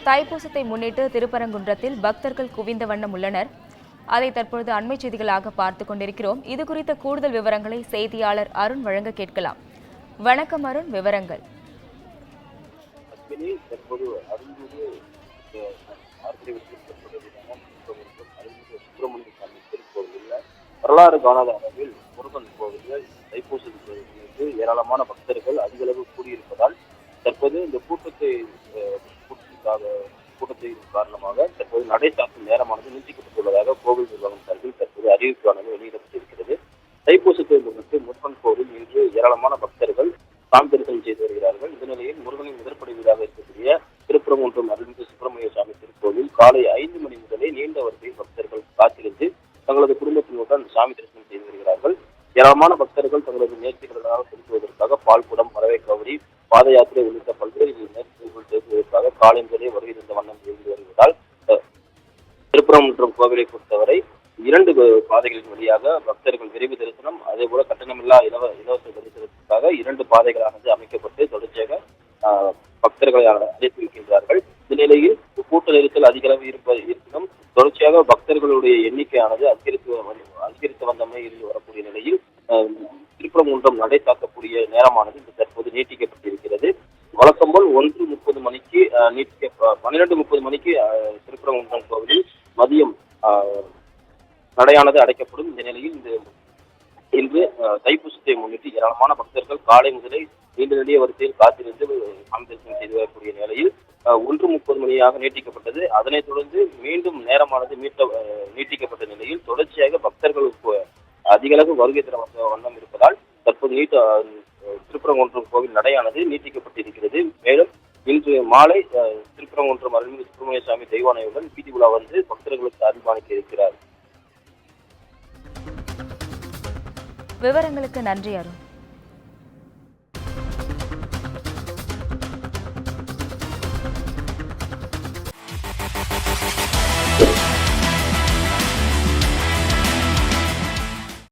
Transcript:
தைப்பூசத்தை முன்னிட்டு திருப்பரங்குன்றத்தில் பக்தர்கள் குவிந்த வண்ணம் உள்ளனர். அதை தற்பொழுது அண்மை செய்திகளாக பார்த்துக் கொண்டிருக்கிறோம். இது குறித்த கூடுதல் விவரங்களை செய்தியாளர் அருண் வழங்க கேட்கலாம். வணக்கம் அருண், விவரங்கள். வரலாறு காணாத அளவில் முருகன் கோவிலில் தைப்பூசத்துக்கு ஏராளமான பக்தர்கள் அதிக அளவு கூடியிருப்பதால் தற்போது இந்த கூட்டத்தின் காரணமாக தற்போது நடை சாத்தும் நேரமானது நீட்டிக்கப்பட்டுள்ளதாக கோவில் நிர்வாகம் சார்பில் தற்போது அறிவிப்பானது வெளியிடப்பட்டிருக்கிறது. தைப்பூசத்தை முன்னிட்டு முருகன் கோவில் இன்று ஏராளமான பக்தர்கள் சாமி தரிசனம் செய்து வருகிறார்கள். இந்த நிலையில் முருகனின் முதற்படை வீடாக இருக்கக்கூடிய திருப்பரங்குன்றம் அருள்மிகு சுப்பிரமணிய சுவாமி திருக்கோவில் காலை 5 மணி முதலே நீண்ட வரிசையில் பக்தர்கள் காத்திருந்து தங்களது குடும்பத்தினருடன் சாமி தரிசனம் செய்து வருகிறார்கள். ஏராளமான பக்தர்கள் தங்களது நேர்த்திகளாக செலுத்துவதற்காக பால்குடம், மரவை கவரி, பாத யாத்திரை உள்ளிட்ட பல்வேறு நேர்த்திகள் செலுத்துவதற்காக காலை முதலே வருகை இருந்த வண்ணம் இருந்து வருவதால் திருப்பரங்குன்றம் கோவிலை பொறுத்தவரை 2 பாதைகளின் வழியாக பக்தர்கள் விரைவு தரிசனம், அதே போல கட்டணமில்லா இலவச தரிசனத்திற்காக 2 பாதைகளானது அமைக்கப்பட்டு தொடர்ச்சியாக பக்தர்களை அழைத்து வைக்கின்றார்கள். இந்த நிலையில் கூட்ட நெரிசல் அதிக அளவு இருப்பினும் தொடர்ச்சியாக பக்தர்களுடைய எண்ணிக்கையானது அதிகரித்து வந்தமை இருந்து வரக்கூடிய நிலையில் திருப்பரங்குன்றம் நடை சாத்தக்கூடிய நேரமானது தற்போது நீட்டிக்கப்பட்டிருக்கிறது. வழக்கம் போல் 1:30 மணிக்கு 12:30 மணிக்கு திருப்பரங்குன்றம் கோவிலில் மதியம் நடையானது அடைக்கப்படும். இந்த நிலையில் இன்று தைப்பூசத்தை முன்னிட்டு ஏராளமான பக்தர்கள் காலை முதலே நீண்ட நெடிய வரிசையில் காத்திருந்து சாமி தரிசனம் செய்து வரக்கூடிய நிலையில் 1:30 மணியாக நீட்டிக்கப்பட்டது. அதனைத் தொடர்ந்து மீண்டும் நேரமானது நீட்டிக்கப்பட்ட நிலையில் தொடர்ச்சியாக பக்தர்களுக்கு அதிக அளவு வருகை தர வண்ணம் இருப்பதால் தற்போது திருப்பரங்குன்றம் கோவில் நடையானது நீட்டிக்கப்பட்டிருக்கிறது. மேலும் இன்று மாலை திருப்பரங்குன்றம் அருள்மிகு சுப்பிரமணிய சுவாமி தெய்வானையுடன் வீதி உலா வந்து பக்தர்களுக்கு அர்ப்பணிக்க இருக்கிறார். விவரங்களுக்கு நன்றி அருண்.